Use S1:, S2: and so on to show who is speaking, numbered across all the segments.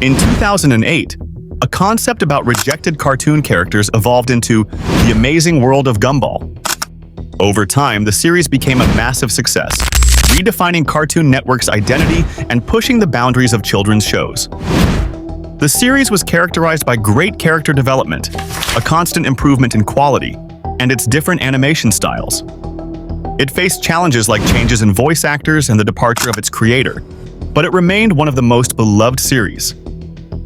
S1: In 2008, a concept about rejected cartoon characters evolved into The Amazing World of Gumball. Over time, the series became a massive success, redefining Cartoon Network's identity and pushing the boundaries of children's shows. The series was characterized by great character development, a constant improvement in quality, and its different animation styles. It faced challenges like changes in voice actors and the departure of its creator, but it remained one of the most beloved series.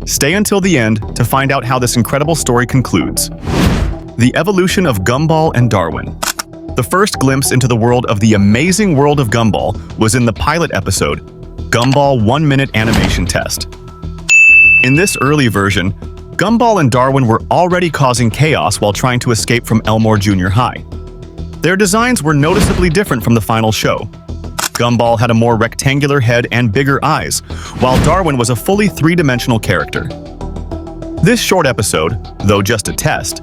S1: Stay until the end to find out how this incredible story concludes. The evolution of Gumball and Darwin. The first glimpse into the world of The Amazing World of Gumball was in the pilot episode, Gumball 1-Minute Animation Test. In this early version, Gumball and Darwin were already causing chaos while trying to escape from Elmore Junior High. Their designs were noticeably different from the final show. Gumball had a more rectangular head and bigger eyes, while Darwin was a fully three-dimensional character. This short episode, though just a test,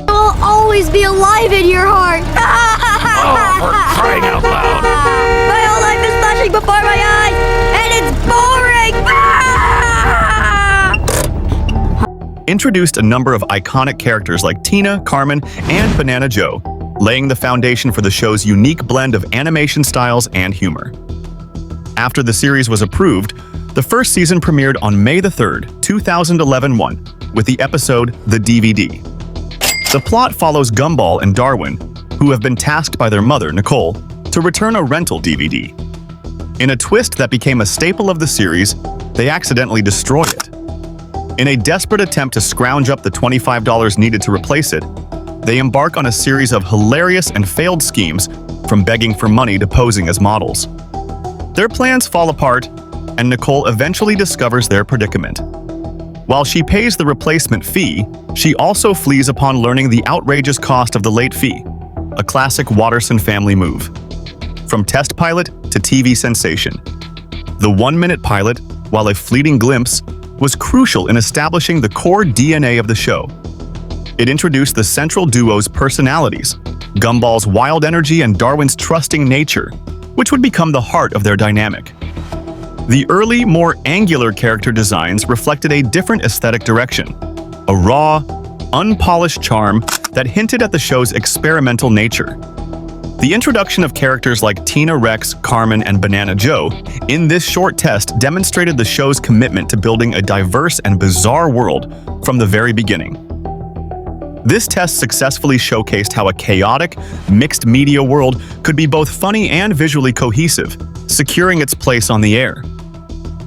S2: I'll always be alive in your heart!
S3: Oh, for crying out loud!
S2: My whole life is flashing before my eyes, and it's boring!
S1: introduced a number of iconic characters like Tina, Carmen, and Banana Joe, laying the foundation for the show's unique blend of animation styles and humor. After the series was approved, the first season premiered on May 3, 2011 with the episode The DVD. The plot follows Gumball and Darwin, who have been tasked by their mother, Nicole, to return a rental DVD. In a twist that became a staple of the series, they accidentally destroy it. In a desperate attempt to scrounge up the $25 needed to replace it, they embark on a series of hilarious and failed schemes, from begging for money to posing as models. Their plans fall apart, and Nicole eventually discovers their predicament. While she pays the replacement fee, she also flees upon learning the outrageous cost of the late fee, a classic Watterson family move. From test pilot to TV sensation, the 1-minute pilot, while a fleeting glimpse, was crucial in establishing the core DNA of the show. It introduced the central duo's personalities, Gumball's wild energy and Darwin's trusting nature, which would become the heart of their dynamic. The early, more angular character designs reflected a different aesthetic direction, a raw, unpolished charm that hinted at the show's experimental nature. The introduction of characters like Tina Rex, Carmen, and Banana Joe in this short test demonstrated the show's commitment to building a diverse and bizarre world from the very beginning. This test successfully showcased how a chaotic, mixed-media world could be both funny and visually cohesive, securing its place on the air.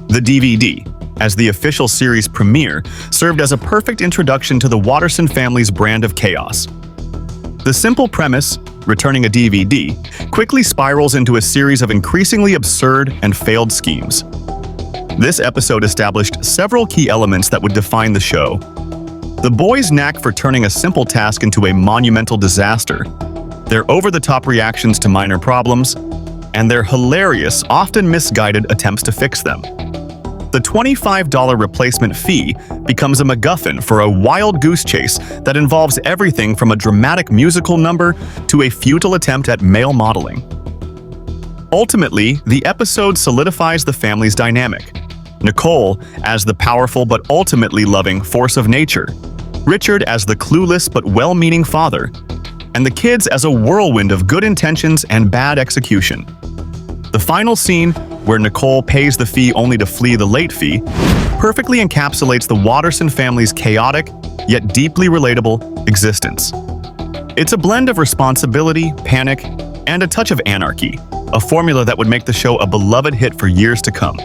S1: The DVD, as the official series premiere, served as a perfect introduction to the Watterson family's brand of chaos. The simple premise, returning a DVD, quickly spirals into a series of increasingly absurd and failed schemes. This episode established several key elements that would define the show. The boys' knack for turning a simple task into a monumental disaster, their over-the-top reactions to minor problems, and their hilarious, often misguided attempts to fix them. The $25 replacement fee becomes a MacGuffin for a wild goose chase that involves everything from a dramatic musical number to a futile attempt at male modeling. Ultimately, the episode solidifies the family's dynamic. Nicole as the powerful but ultimately loving force of nature, Richard as the clueless but well-meaning father, and the kids as a whirlwind of good intentions and bad execution. The final scene, where Nicole pays the fee only to flee the late fee, perfectly encapsulates the Watterson family's chaotic, yet deeply relatable, existence. It's a blend of responsibility, panic, and a touch of anarchy, a formula that would make the show a beloved hit for years to come.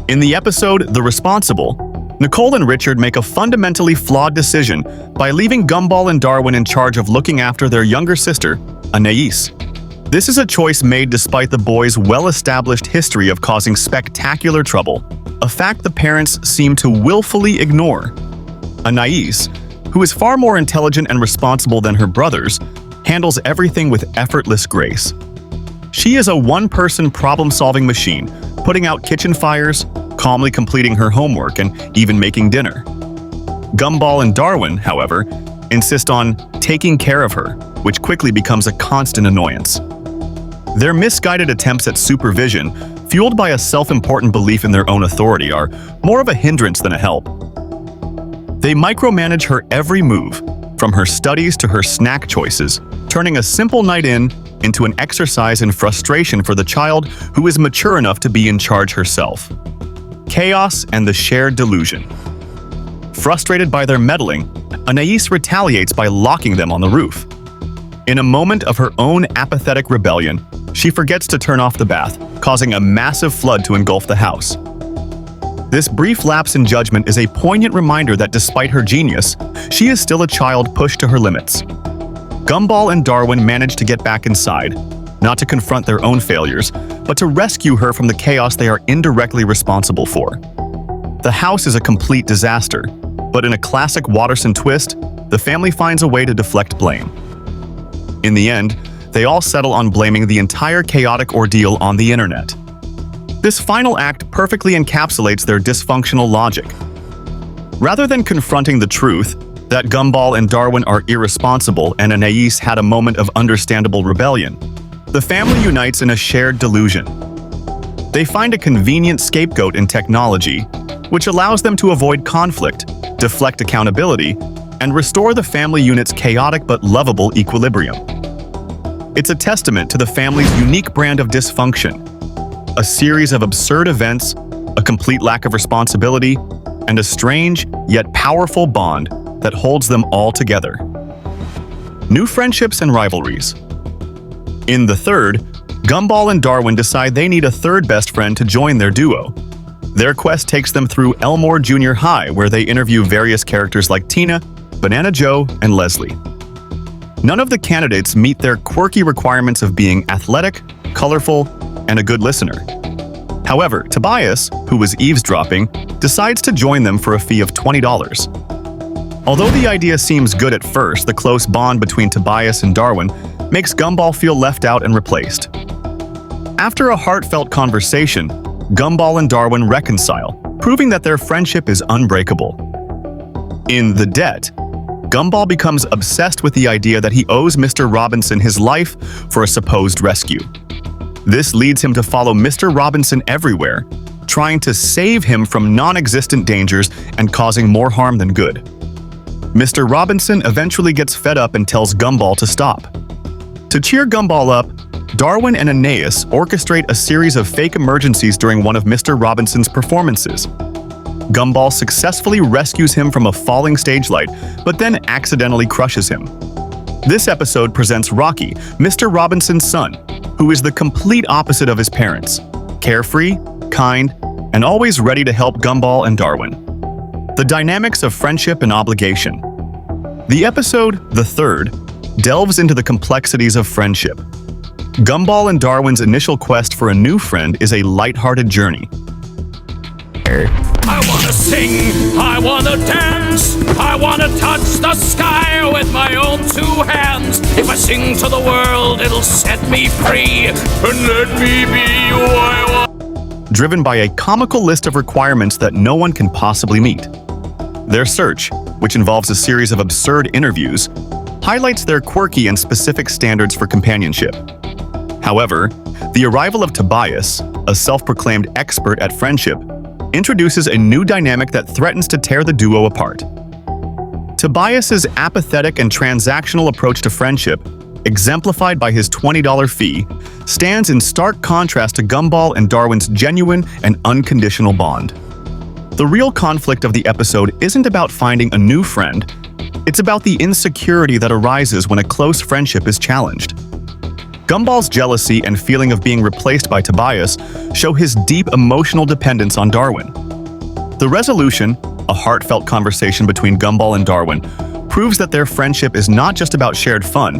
S1: In the episode The Responsible, Nicole and Richard make a fundamentally flawed decision by leaving Gumball and Darwin in charge of looking after their younger sister, Anais. This is a choice made despite the boys' well-established history of causing spectacular trouble, a fact the parents seem to willfully ignore. Anais, who is far more intelligent and responsible than her brothers, handles everything with effortless grace. She is a one-person problem-solving machine, putting out kitchen fires, calmly completing her homework, and even making dinner. Gumball and Darwin, however, insist on taking care of her, which quickly becomes a constant annoyance. Their misguided attempts at supervision fueled by a self-important belief in their own authority, are more of a hindrance than a help. They micromanage her every move, from her studies to her snack choices, turning a simple night in into an exercise in frustration for the child who is mature enough to be in charge herself. Chaos and the shared delusion. Frustrated by their meddling, Anais retaliates by locking them on the roof. In a moment of her own apathetic rebellion, she forgets to turn off the bath, causing a massive flood to engulf the house. This brief lapse in judgment is a poignant reminder that despite her genius, she is still a child pushed to her limits. Gumball and Darwin manage to get back inside, not to confront their own failures, but to rescue her from the chaos they are indirectly responsible for. The house is a complete disaster, but in a classic Watterson twist, the family finds a way to deflect blame. In the end, they all settle on blaming the entire chaotic ordeal on the internet. This final act perfectly encapsulates their dysfunctional logic. Rather than confronting the truth that Gumball and Darwin are irresponsible and Anais had a moment of understandable rebellion, the family unites in a shared delusion. They find a convenient scapegoat in technology, which allows them to avoid conflict, deflect accountability, and restore the family unit's chaotic but lovable equilibrium. It's a testament to the family's unique brand of dysfunction, a series of absurd events, a complete lack of responsibility, and a strange yet powerful bond that holds them all together. New friendships and rivalries. In the third, Gumball and Darwin decide they need a third best friend to join their duo. Their quest takes them through Elmore Junior High, where they interview various characters like Tina, Banana Joe, and Leslie. None of the candidates meet their quirky requirements of being athletic, colorful, and a good listener. However, Tobias, who was eavesdropping, decides to join them for a fee of $20. Although the idea seems good at first, the close bond between Tobias and Darwin makes Gumball feel left out and replaced. After a heartfelt conversation, Gumball and Darwin reconcile, proving that their friendship is unbreakable. In The Debt, Gumball becomes obsessed with the idea that he owes Mr. Robinson his life for a supposed rescue. This leads him to follow Mr. Robinson everywhere, trying to save him from non-existent dangers and causing more harm than good. Mr. Robinson eventually gets fed up and tells Gumball to stop. To cheer Gumball up, Darwin and Anais orchestrate a series of fake emergencies during one of Mr. Robinson's performances. Gumball successfully rescues him from a falling stage light, but then accidentally crushes him. This episode presents Rocky, Mr. Robinson's son, who is the complete opposite of his parents, carefree, kind, and always ready to help Gumball and Darwin. The dynamics of friendship and obligation. The episode, The Third, delves into the complexities of friendship. Gumball and Darwin's initial quest for a new friend is a lighthearted journey.
S3: I wanna sing, I wanna dance, I wanna touch the sky with my own two hands. If I sing to the world, it'll set me free, and let me be who I want.
S1: Driven by a comical list of requirements that no one can possibly meet. Their search, which involves a series of absurd interviews, highlights their quirky and specific standards for companionship. However, the arrival of Tobias, a self-proclaimed expert at friendship, introduces a new dynamic that threatens to tear the duo apart. Tobias's apathetic and transactional approach to friendship, exemplified by his $20 fee, stands in stark contrast to Gumball and Darwin's genuine and unconditional bond. The real conflict of the episode isn't about finding a new friend, it's about the insecurity that arises when a close friendship is challenged. Gumball's jealousy and feeling of being replaced by Tobias show his deep emotional dependence on Darwin. The resolution, a heartfelt conversation between Gumball and Darwin, proves that their friendship is not just about shared fun,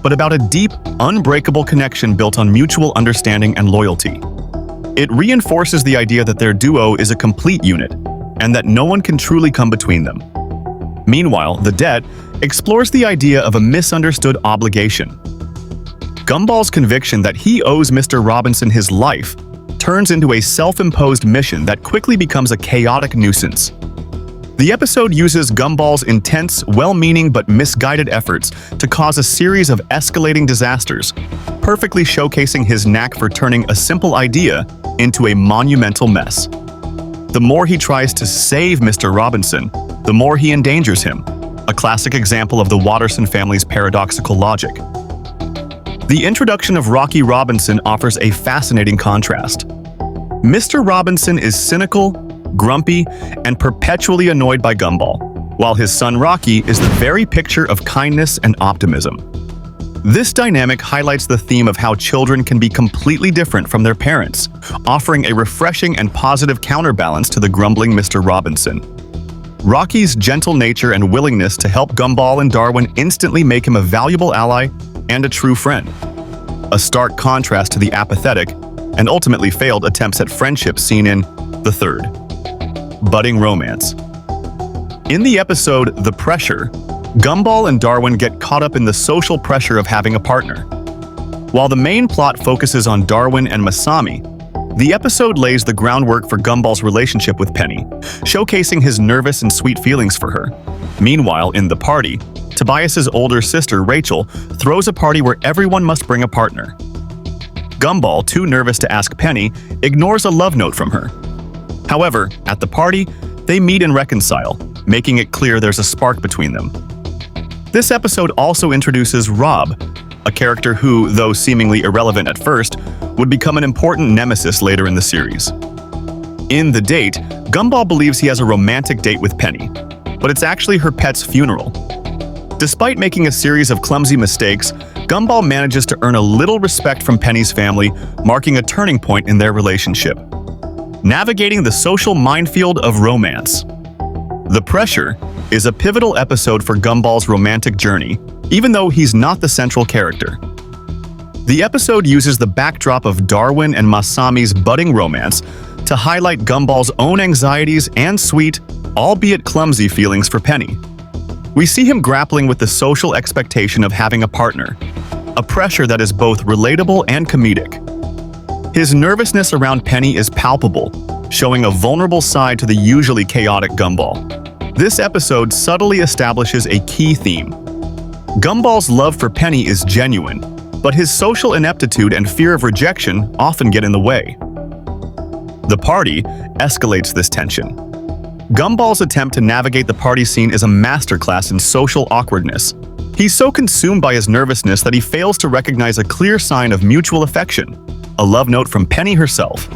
S1: but about a deep, unbreakable connection built on mutual understanding and loyalty. It reinforces the idea that their duo is a complete unit, and that no one can truly come between them. Meanwhile, The Debt explores the idea of a misunderstood obligation. Gumball's conviction that he owes Mr. Robinson his life turns into a self-imposed mission that quickly becomes a chaotic nuisance. The episode uses Gumball's intense, well-meaning but misguided efforts to cause a series of escalating disasters, perfectly showcasing his knack for turning a simple idea into a monumental mess. The more he tries to save Mr. Robinson, the more he endangers him, a classic example of the Watterson family's paradoxical logic. The introduction of Rocky Robinson offers a fascinating contrast. Mr. Robinson is cynical, grumpy, and perpetually annoyed by Gumball, while his son Rocky is the very picture of kindness and optimism. This dynamic highlights the theme of how children can be completely different from their parents, offering a refreshing and positive counterbalance to the grumbling Mr. Robinson. Rocky's gentle nature and willingness to help Gumball and Darwin instantly make him a valuable ally and a true friend, a stark contrast to the apathetic and ultimately failed attempts at friendship seen in The Third. Budding romance. In the episode The Pressure, Gumball and Darwin get caught up in the social pressure of having a partner. While the main plot focuses on Darwin and Masami, the episode lays the groundwork for Gumball's relationship with Penny, showcasing his nervous and sweet feelings for her. Meanwhile, in The Party, Tobias's older sister, Rachel, throws a party where everyone must bring a partner. Gumball, too nervous to ask Penny, ignores a love note from her. However, at the party, they meet and reconcile, making it clear there's a spark between them. This episode also introduces Rob, a character who, though seemingly irrelevant at first, would become an important nemesis later in the series. In The Date, Gumball believes he has a romantic date with Penny, but it's actually her pet's funeral. Despite making a series of clumsy mistakes, Gumball manages to earn a little respect from Penny's family, marking a turning point in their relationship. Navigating the social minefield of romance. The Pressure is a pivotal episode for Gumball's romantic journey, even though he's not the central character. The episode uses the backdrop of Darwin and Masami's budding romance to highlight Gumball's own anxieties and sweet, albeit clumsy feelings for Penny. We see him grappling with the social expectation of having a partner, a pressure that is both relatable and comedic. His nervousness around Penny is palpable, showing a vulnerable side to the usually chaotic Gumball. This episode subtly establishes a key theme. Gumball's love for Penny is genuine, but his social ineptitude and fear of rejection often get in the way. The Party escalates this tension. Gumball's attempt to navigate the party scene is a masterclass in social awkwardness. He's so consumed by his nervousness that he fails to recognize a clear sign of mutual affection, a love note from Penny herself.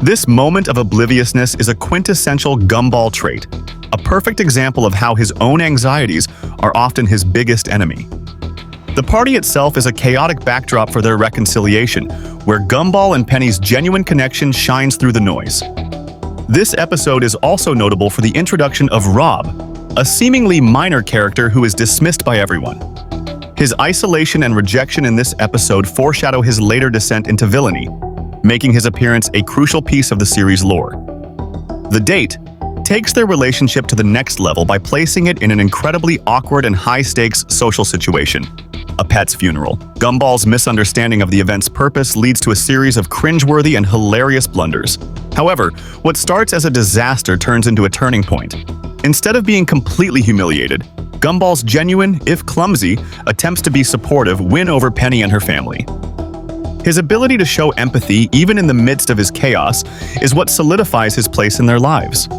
S1: This moment of obliviousness is a quintessential Gumball trait, a perfect example of how his own anxieties are often his biggest enemy. The party itself is a chaotic backdrop for their reconciliation, where Gumball and Penny's genuine connection shines through the noise. This episode is also notable for the introduction of Rob, a seemingly minor character who is dismissed by everyone. His isolation and rejection in this episode foreshadow his later descent into villainy, making his appearance a crucial piece of the series' lore. The Date takes their relationship to the next level by placing it in an incredibly awkward and high-stakes social situation, a pet's funeral. Gumball's misunderstanding of the event's purpose leads to a series of cringeworthy and hilarious blunders. However, what starts as a disaster turns into a turning point. Instead of being completely humiliated, Gumball's genuine, if clumsy, attempts to be supportive win over Penny and her family. His ability to show empathy even in the midst of his chaos is what solidifies his place in their lives.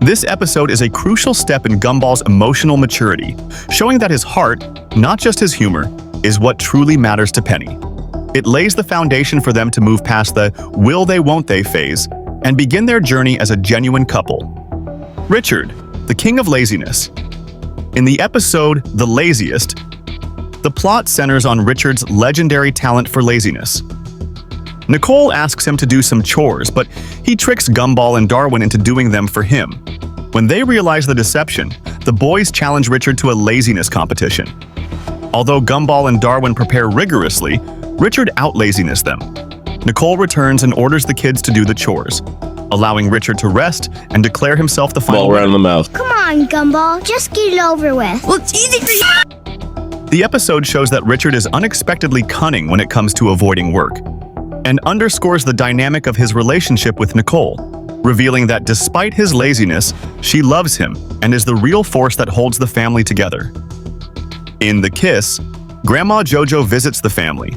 S1: This episode is a crucial step in Gumball's emotional maturity, showing that his heart, not just his humor, is what truly matters to Penny. It lays the foundation for them to move past the will they won't they phase and begin their journey as a genuine couple. Richard, the king of laziness. In the episode The Laziest, the plot centers on Richard's legendary talent for laziness. Nicole asks him to do some chores, but he tricks Gumball and Darwin into doing them for him. When they realize the deception, the boys challenge Richard to a laziness competition. Although Gumball and Darwin prepare rigorously, Richard out-laziness them. Nicole returns and orders the kids to do the chores, allowing Richard to rest and declare himself the final
S4: ball right in the mouth.
S2: Come on, Gumball, just get it over with.
S5: Well, it's easy for you.
S1: The episode shows that Richard is unexpectedly cunning when it comes to avoiding work, and underscores the dynamic of his relationship with Nicole. revealing that despite his laziness, she loves him and is the real force that holds the family together. In The Kiss, Grandma JoJo visits the family.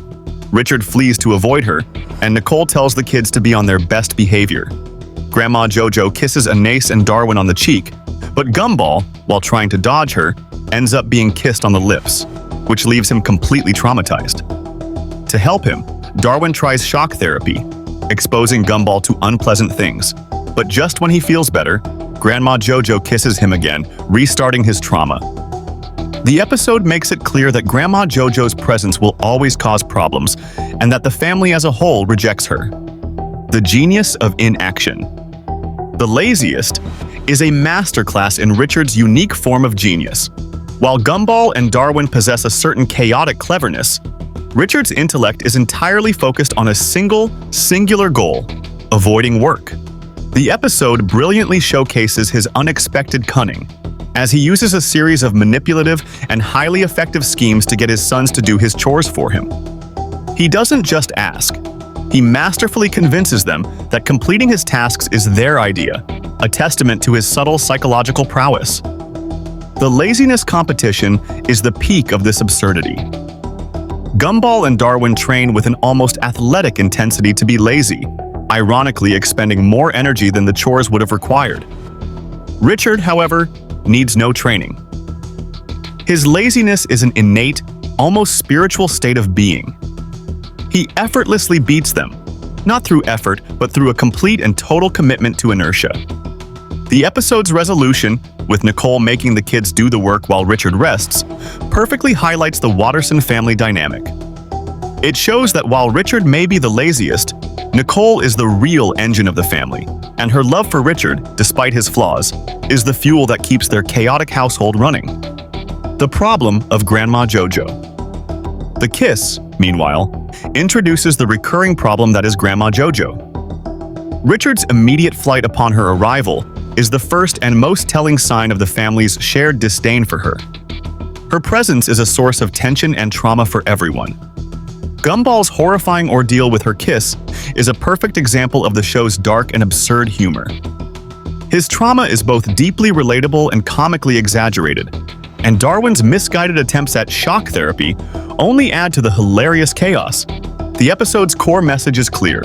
S1: Richard flees to avoid her, and Nicole tells the kids to be on their best behavior. Grandma JoJo kisses Anais and Darwin on the cheek, but Gumball, while trying to dodge her, ends up being kissed on the lips, which leaves him completely traumatized. To help him, Darwin tries shock therapy, exposing Gumball to unpleasant things. But just when he feels better, Grandma JoJo kisses him again, restarting his trauma. The episode makes it clear that Grandma JoJo's presence will always cause problems, and that the family as a whole rejects her. The genius of inaction. The Laziest is a masterclass in Richard's unique form of genius. While Gumball and Darwin possess a certain chaotic cleverness, Richard's intellect is entirely focused on a singular goal: avoiding work. The episode brilliantly showcases his unexpected cunning, as he uses a series of manipulative and highly effective schemes to get his sons to do his chores for him. He doesn't just ask. He masterfully convinces them that completing his tasks is their idea, a testament to his subtle psychological prowess. The laziness competition is the peak of this absurdity. Gumball and Darwin train with an almost athletic intensity to be lazy, ironically expending more energy than the chores would have required. Richard, however, needs no training. His laziness is an innate, almost spiritual state of being. He effortlessly beats them, not through effort, but through a complete and total commitment to inertia. The episode's resolution, with Nicole making the kids do the work while Richard rests, perfectly highlights the Watterson family dynamic. It shows that while Richard may be the laziest, Nicole is the real engine of the family, and her love for Richard, despite his flaws, is the fuel that keeps their chaotic household running. The problem of Grandma JoJo. The Kiss, meanwhile, introduces the recurring problem that is Grandma JoJo. Richard's immediate flight upon her arrival is the first and most telling sign of the family's shared disdain for her. Her presence is a source of tension and trauma for everyone. Gumball's horrifying ordeal with her kiss is a perfect example of the show's dark and absurd humor. His trauma is both deeply relatable and comically exaggerated, and Darwin's misguided attempts at shock therapy only add to the hilarious chaos. The episode's core message is clear.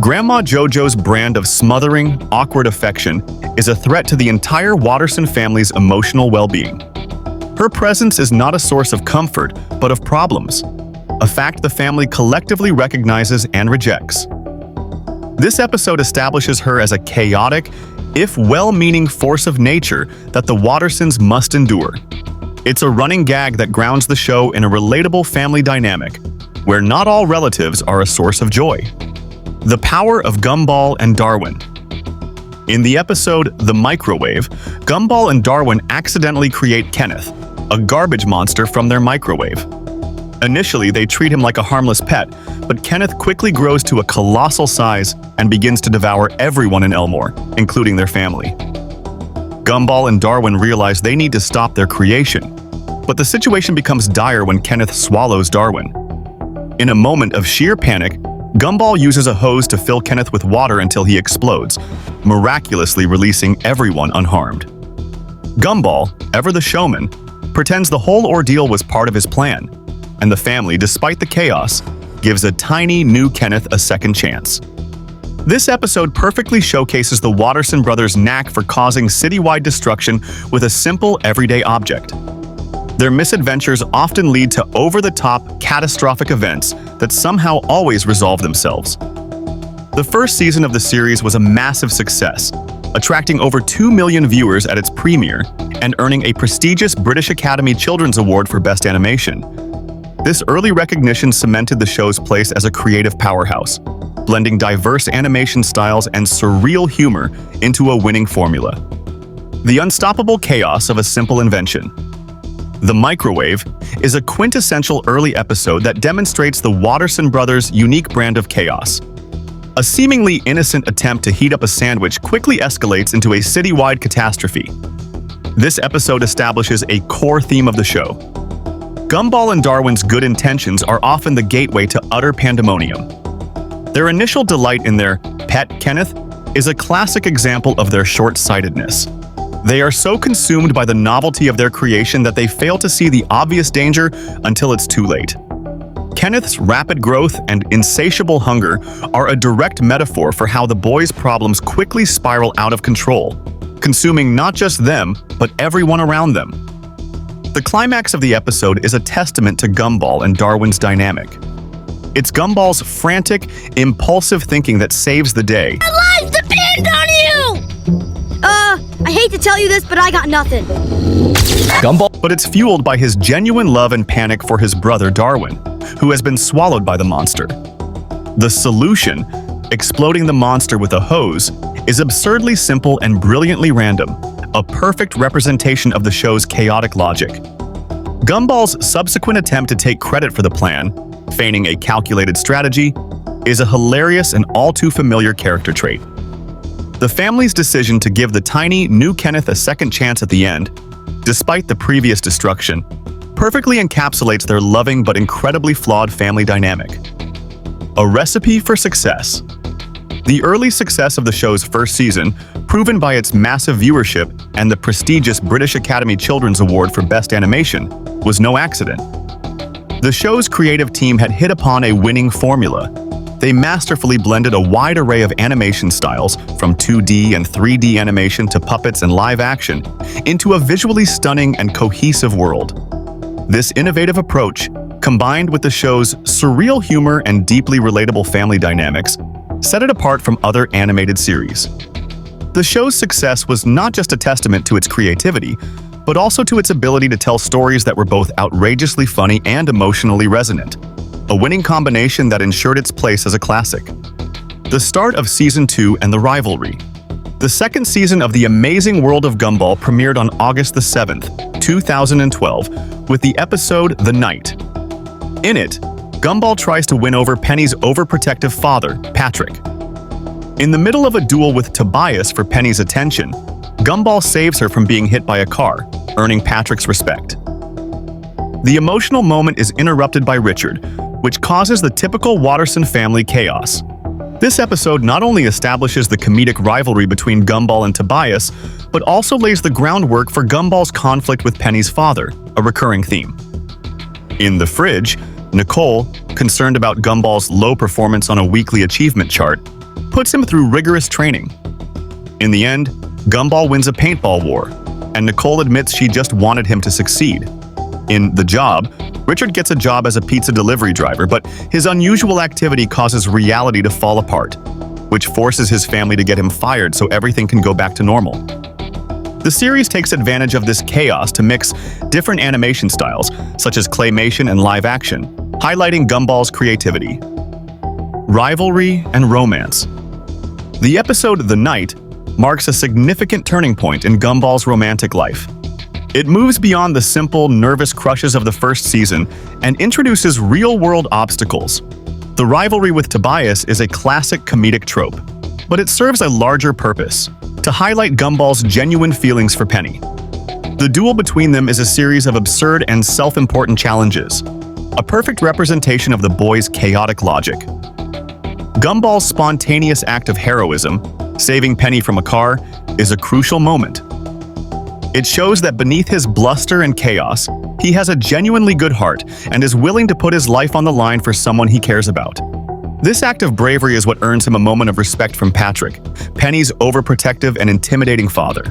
S1: Grandma JoJo's brand of smothering, awkward affection is a threat to the entire Watterson family's emotional well-being. Her presence is not a source of comfort, but of problems, a fact the family collectively recognizes and rejects. This episode establishes her as a chaotic, if well-meaning force of nature that the Wattersons must endure. It's a running gag that grounds the show in a relatable family dynamic, where not all relatives are a source of joy. The power of Gumball and Darwin. In the episode The Microwave, Gumball and Darwin accidentally create Kenneth, a garbage monster from their microwave. Initially, they treat him like a harmless pet, but Kenneth quickly grows to a colossal size and begins to devour everyone in Elmore, including their family. Gumball and Darwin realize they need to stop their creation, but the situation becomes dire when Kenneth swallows Darwin. In a moment of sheer panic, Gumball uses a hose to fill Kenneth with water until he explodes, miraculously releasing everyone unharmed. Gumball, ever the showman, pretends the whole ordeal was part of his plan, and the family, despite the chaos, gives a tiny new Kenneth a second chance. This episode perfectly showcases the Watterson brothers' knack for causing citywide destruction with a simple, everyday object. Their misadventures often lead to over-the-top, catastrophic events that somehow always resolve themselves. The first season of the series was a massive success, attracting over 2 million viewers at its premiere and earning a prestigious British Academy Children's Award for Best Animation. This early recognition cemented the show's place as a creative powerhouse, blending diverse animation styles and surreal humor into a winning formula. The unstoppable chaos of a simple invention. The Microwave is a quintessential early episode that demonstrates the Watterson brothers' unique brand of chaos. A seemingly innocent attempt to heat up a sandwich quickly escalates into a citywide catastrophe. This episode establishes a core theme of the show. Gumball and Darwin's good intentions are often the gateway to utter pandemonium. Their initial delight in their pet, Kenneth, is a classic example of their short-sightedness. They are so consumed by the novelty of their creation that they fail to see the obvious danger until it's too late. Kenneth's rapid growth and insatiable hunger are a direct metaphor for how the boys' problems quickly spiral out of control, consuming not just them, but everyone around them. The climax of the episode is a testament to Gumball and Darwin's dynamic. It's Gumball's frantic, impulsive thinking that saves the day.
S2: My lives depend on you! I hate to tell you this, but I got nothing.
S1: Gumball, but it's fueled by his genuine love and panic for his brother Darwin, who has been swallowed by the monster. The solution, exploding the monster with a hose, is absurdly simple and brilliantly random, a perfect representation of the show's chaotic logic. Gumball's subsequent attempt to take credit for the plan, feigning a calculated strategy, is a hilarious and all too familiar character trait. The family's decision to give the tiny, new Kenneth a second chance at the end, despite the previous destruction, perfectly encapsulates their loving but incredibly flawed family dynamic. A recipe for success. The early success of the show's first season, proven by its massive viewership and the prestigious British Academy Children's Award for Best Animation, was no accident. The show's creative team had hit upon a winning formula. They masterfully blended a wide array of animation styles, from 2D and 3D animation to puppets and live action, into a visually stunning and cohesive world. This innovative approach, combined with the show's surreal humor and deeply relatable family dynamics, set it apart from other animated series. The show's success was not just a testament to its creativity, but also to its ability to tell stories that were both outrageously funny and emotionally resonant, a winning combination that ensured its place as a classic. The start of Season 2 and the rivalry. The second season of The Amazing World of Gumball premiered on August the 7th, 2012, with the episode The Knight. In it, Gumball tries to win over Penny's overprotective father, Patrick. In the middle of a duel with Tobias for Penny's attention, Gumball saves her from being hit by a car, earning Patrick's respect. The emotional moment is interrupted by Richard, which causes the typical Watterson family chaos. This episode not only establishes the comedic rivalry between Gumball and Tobias, but also lays the groundwork for Gumball's conflict with Penny's father, a recurring theme. In the fridge, Nicole, concerned about Gumball's low performance on a weekly achievement chart, puts him through rigorous training. In the end, Gumball wins a paintball war, and Nicole admits she just wanted him to succeed. In The Job, Richard gets a job as a pizza delivery driver, but his unusual activity causes reality to fall apart, which forces his family to get him fired so everything can go back to normal. The series takes advantage of this chaos to mix different animation styles, such as claymation and live action, highlighting Gumball's creativity. Rivalry and romance. The episode The Knight marks a significant turning point in Gumball's romantic life. It moves beyond the simple, nervous crushes of the first season and introduces real-world obstacles. The rivalry with Tobias is a classic comedic trope, but it serves a larger purpose, to highlight Gumball's genuine feelings for Penny. The duel between them is a series of absurd and self-important challenges, a perfect representation of the boys' chaotic logic. Gumball's spontaneous act of heroism, saving Penny from a car, is a crucial moment. It shows that beneath his bluster and chaos, he has a genuinely good heart and is willing to put his life on the line for someone he cares about. This act of bravery is what earns him a moment of respect from Patrick, Penny's overprotective and intimidating father.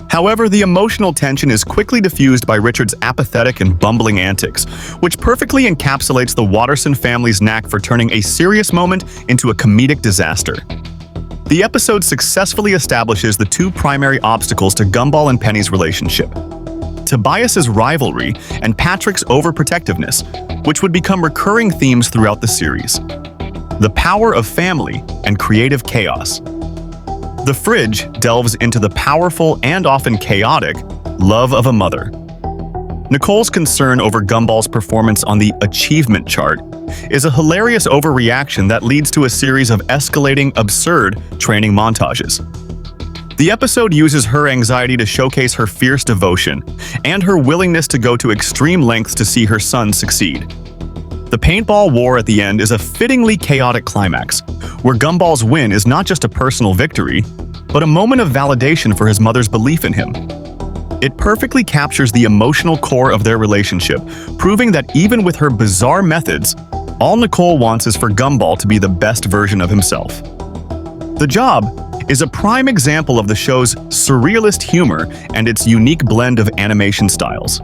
S1: However, the emotional tension is quickly diffused by Richard's apathetic and bumbling antics, which perfectly encapsulates the Watterson family's knack for turning a serious moment into a comedic disaster. The episode successfully establishes the two primary obstacles to Gumball and Penny's relationship: Tobias's rivalry and Patrick's overprotectiveness, which would become recurring themes throughout the series. The power of family and creative chaos. The fridge delves into the powerful and often chaotic love of a mother. Nicole's concern over Gumball's performance on the achievement chart is a hilarious overreaction that leads to a series of escalating, absurd training montages. The episode uses her anxiety to showcase her fierce devotion and her willingness to go to extreme lengths to see her son succeed. The paintball war at the end is a fittingly chaotic climax, where Gumball's win is not just a personal victory, but a moment of validation for his mother's belief in him. It perfectly captures the emotional core of their relationship, proving that even with her bizarre methods, all Nicole wants is for Gumball to be the best version of himself. The Job is a prime example of the show's surrealist humor and its unique blend of animation styles.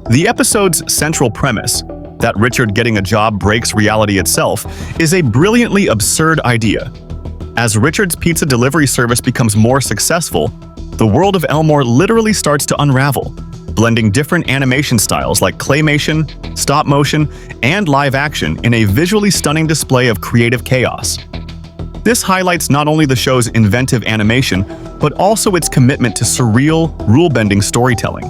S1: The episode's central premise, that Richard getting a job breaks reality itself, is a brilliantly absurd idea. As Richard's pizza delivery service becomes more successful, the world of Elmore literally starts to unravel, blending different animation styles like claymation, stop motion, and live action in a visually stunning display of creative chaos. This highlights not only the show's inventive animation, but also its commitment to surreal, rule-bending storytelling.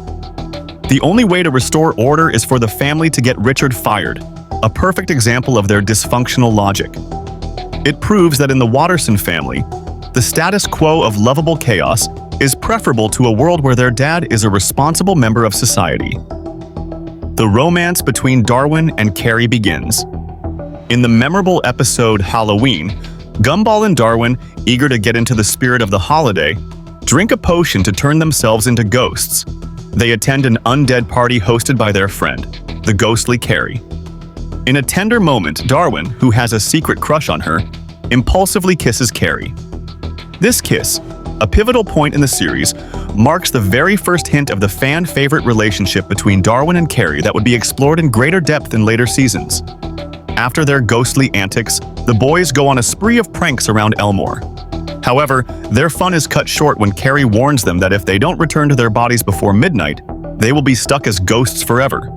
S1: The only way to restore order is for the family to get Richard fired, a perfect example of their dysfunctional logic. It proves that in the Watterson family, the status quo of lovable chaos is preferable to a world where their dad is a responsible member of society. The romance between Darwin and Carrie begins. In the memorable episode Halloween, Gumball and Darwin, eager to get into the spirit of the holiday, drink a potion to turn themselves into ghosts. They attend an undead party hosted by their friend, the ghostly Carrie. In a tender moment, Darwin, who has a secret crush on her, impulsively kisses Carrie. This kiss, a pivotal point in the series, marks the very first hint of the fan-favorite relationship between Darwin and Carrie that would be explored in greater depth in later seasons. After their ghostly antics, the boys go on a spree of pranks around Elmore. However, their fun is cut short when Carrie warns them that if they don't return to their bodies before midnight, they will be stuck as ghosts forever.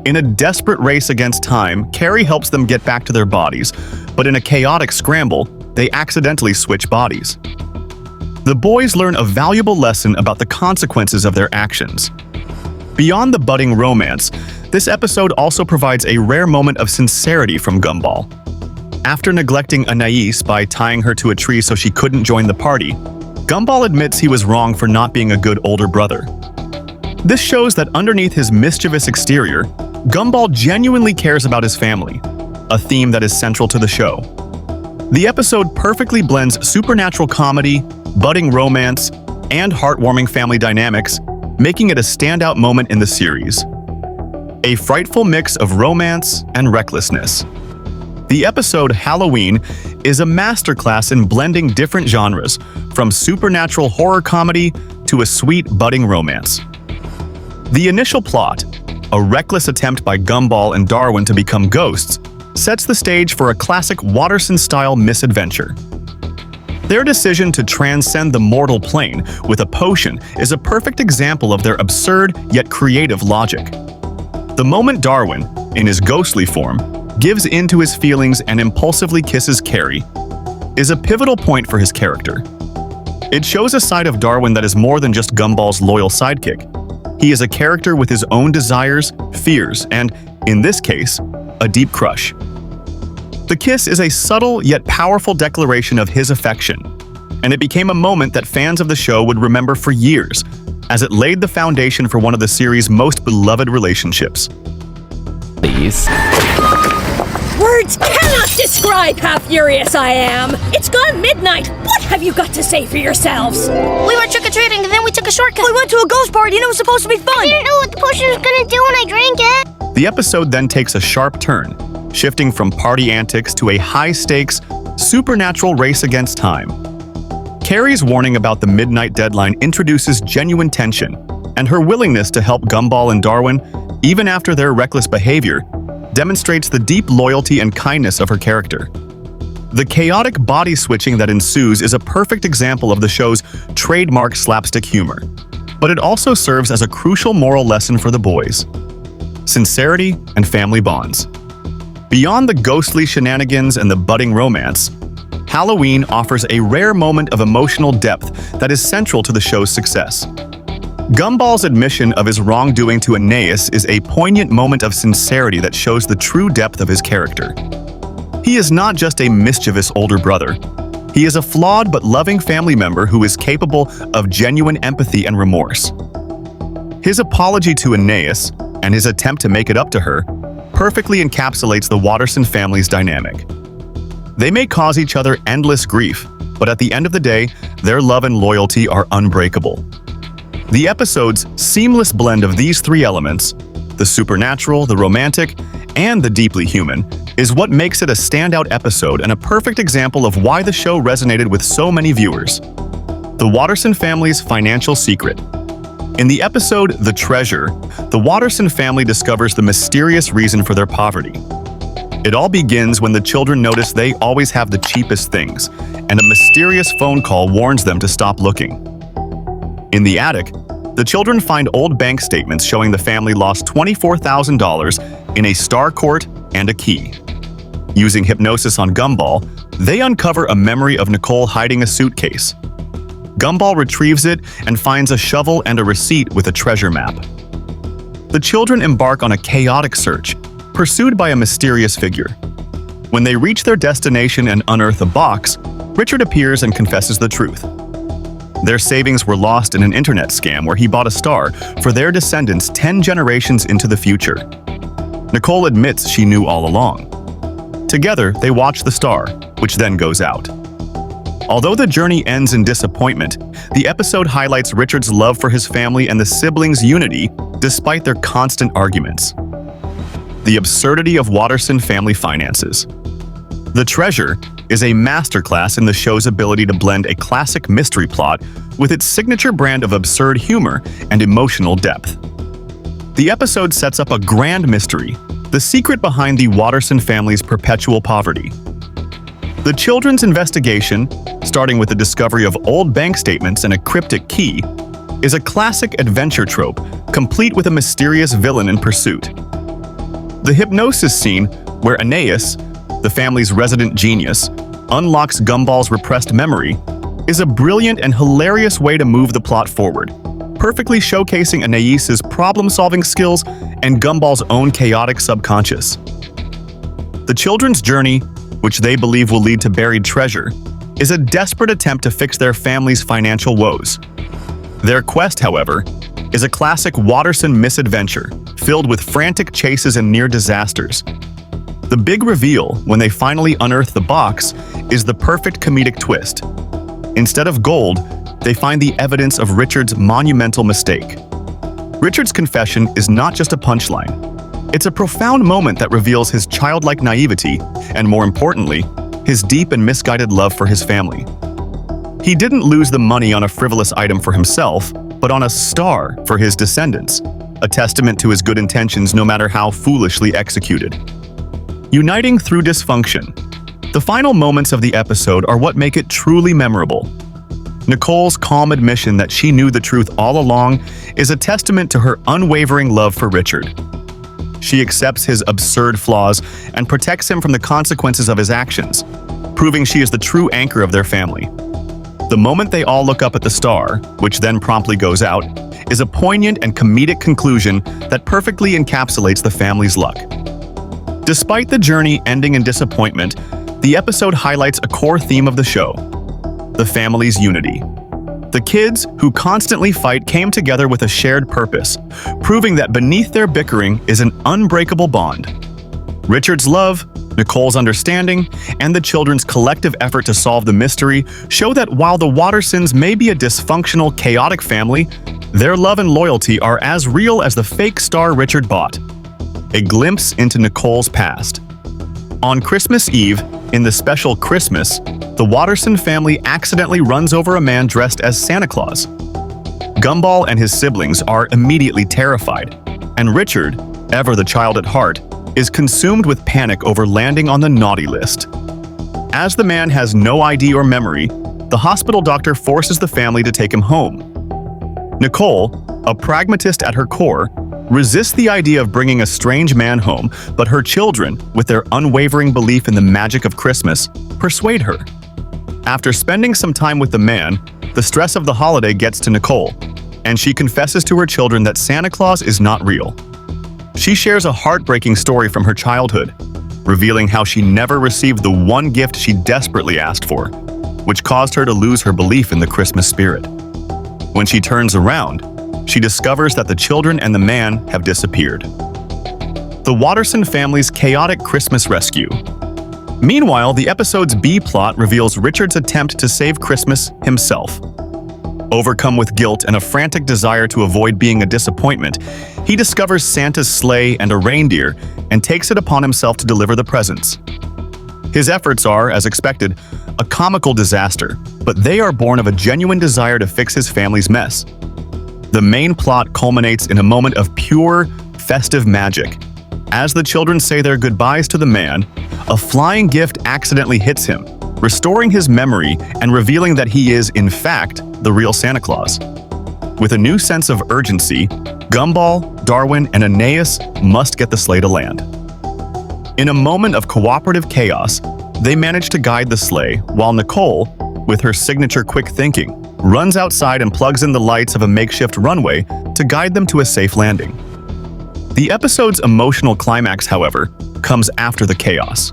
S1: In a desperate race against time, Carrie helps them get back to their bodies, but in a chaotic scramble, they accidentally switch bodies. The boys learn a valuable lesson about the consequences of their actions. Beyond the budding romance, this episode also provides a rare moment of sincerity from Gumball. After neglecting Anais by tying her to a tree so she couldn't join the party, Gumball admits he was wrong for not being a good older brother. This shows that underneath his mischievous exterior, Gumball genuinely cares about his family, a theme that is central to the show. The episode perfectly blends supernatural comedy, budding romance, and heartwarming family dynamics, making it a standout moment in the series. A frightful mix of romance and recklessness. The episode Halloween is a masterclass in blending different genres, from supernatural horror comedy to a sweet budding romance. The initial plot, a reckless attempt by Gumball and Darwin to become ghosts, sets the stage for a classic Watterson-style misadventure. Their decision to transcend the mortal plane with a potion is a perfect example of their absurd yet creative logic. The moment Darwin, in his ghostly form, gives in to his feelings and impulsively kisses Carrie, is a pivotal point for his character. It shows a side of Darwin that is more than just Gumball's loyal sidekick. He is a character with his own desires, fears, and, in this case, a deep crush. The kiss is a subtle yet powerful declaration of his affection, and it became a moment that fans of the show would remember for years, as it laid the foundation for one of the series' most beloved relationships.
S4: Please.
S5: Words cannot describe how furious I am! It's gone midnight! What have you got to say for yourselves?
S2: We went trick-or-treating and then we took a shortcut. We went to a ghost party and it was supposed to be fun. I didn't know what the potion was gonna do when I drank it.
S1: The episode then takes a sharp turn, shifting from party antics to a high-stakes, supernatural race against time. Carrie's warning about the midnight deadline introduces genuine tension, and her willingness to help Gumball and Darwin, even after their reckless behavior, demonstrates the deep loyalty and kindness of her character. The chaotic body switching that ensues is a perfect example of the show's trademark slapstick humor, but it also serves as a crucial moral lesson for the boys: sincerity and family bonds. Beyond the ghostly shenanigans and the budding romance, Halloween offers a rare moment of emotional depth that is central to the show's success. Gumball's admission of his wrongdoing to Anais is a poignant moment of sincerity that shows the true depth of his character. He is not just a mischievous older brother. He is a flawed but loving family member who is capable of genuine empathy and remorse. His apology to Anais, and his attempt to make it up to her, perfectly encapsulates the Watterson family's dynamic. They may cause each other endless grief, but at the end of the day, their love and loyalty are unbreakable. The episode's seamless blend of these three elements, the supernatural, the romantic, and the deeply human, is what makes it a standout episode and a perfect example of why the show resonated with so many viewers. The Watterson family's financial secret. In the episode The Treasure, the Watterson family discovers the mysterious reason for their poverty. It all begins when the children notice they always have the cheapest things, and a mysterious phone call warns them to stop looking. In the attic, the children find old bank statements showing the family lost $24,000 in a star court and a key. Using hypnosis on Gumball, they uncover a memory of Nicole hiding a suitcase. Gumball retrieves it and finds a shovel and a receipt with a treasure map. The children embark on a chaotic search, pursued by a mysterious figure. When they reach their destination and unearth a box, Richard appears and confesses the truth. Their savings were lost in an internet scam where he bought a star for their descendants 10 generations into the future. Nicole admits she knew all along. Together, they watch the star, which then goes out. Although the journey ends in disappointment, the episode highlights Richard's love for his family and the siblings' unity despite their constant arguments. The absurdity of Watterson family finances. The Treasure is a masterclass in the show's ability to blend a classic mystery plot with its signature brand of absurd humor and emotional depth. The episode sets up a grand mystery, the secret behind the Watterson family's perpetual poverty. The children's investigation, starting with the discovery of old bank statements and a cryptic key, is a classic adventure trope, complete with a mysterious villain in pursuit. The hypnosis scene, where Aeneas, the family's resident genius, unlocks Gumball's repressed memory, is a brilliant and hilarious way to move the plot forward, perfectly showcasing Aeneas's problem-solving skills and Gumball's own chaotic subconscious. The children's journey, which they believe will lead to buried treasure, is a desperate attempt to fix their family's financial woes. Their quest, however, is a classic Watterson misadventure, filled with frantic chases and near disasters. The big reveal, when they finally unearth the box, is the perfect comedic twist. Instead of gold, they find the evidence of Richard's monumental mistake. Richard's confession is not just a punchline. It's a profound moment that reveals his childlike naivety and, more importantly, his deep and misguided love for his family. He didn't lose the money on a frivolous item for himself, but on a star for his descendants, a testament to his good intentions no matter how foolishly executed. Uniting through dysfunction. The final moments of the episode are what make it truly memorable. Nicole's calm admission that she knew the truth all along is a testament to her unwavering love for Richard. She accepts his absurd flaws and protects him from the consequences of his actions, proving she is the true anchor of their family. The moment they all look up at the star, which then promptly goes out, is a poignant and comedic conclusion that perfectly encapsulates the family's luck. Despite the journey ending in disappointment, the episode highlights a core theme of the show: the family's unity. The kids, who constantly fight, came together with a shared purpose, proving that beneath their bickering is an unbreakable bond. Richard's love, Nicole's understanding, and the children's collective effort to solve the mystery show that while the Wattersons may be a dysfunctional, chaotic family, their love and loyalty are as real as the fake star Richard bought. A glimpse into Nicole's past. On Christmas Eve, in the special Christmas, the Watterson family accidentally runs over a man dressed as Santa Claus. Gumball and his siblings are immediately terrified, and Richard, ever the child at heart, is consumed with panic over landing on the naughty list. As the man has no ID or memory, the hospital doctor forces the family to take him home. Nicole, a pragmatist at her core, resists the idea of bringing a strange man home, but her children, with their unwavering belief in the magic of Christmas, persuade her. After spending some time with the man, the stress of the holiday gets to Nicole, and she confesses to her children that Santa Claus is not real. She shares a heartbreaking story from her childhood, revealing how she never received the one gift she desperately asked for, which caused her to lose her belief in the Christmas spirit. When she turns around, she discovers that the children and the man have disappeared. the Watterson family's chaotic Christmas rescue. Meanwhile, the episode's B-plot reveals Richard's attempt to save Christmas himself. Overcome with guilt and a frantic desire to avoid being a disappointment, he discovers Santa's sleigh and a reindeer and takes it upon himself to deliver the presents. His efforts are, as expected, a comical disaster, but they are born of a genuine desire to fix his family's mess. The main plot culminates in a moment of pure, festive magic. As the children say their goodbyes to the man, a flying gift accidentally hits him, restoring his memory and revealing that he is, in fact, the real Santa Claus. With a new sense of urgency, Gumball, Darwin, and Aeneas must get the sleigh to land. In a moment of cooperative chaos, they manage to guide the sleigh, while Nicole, with her signature quick thinking, runs outside and plugs in the lights of a makeshift runway to guide them to a safe landing. The episode's emotional climax, however, comes after the chaos.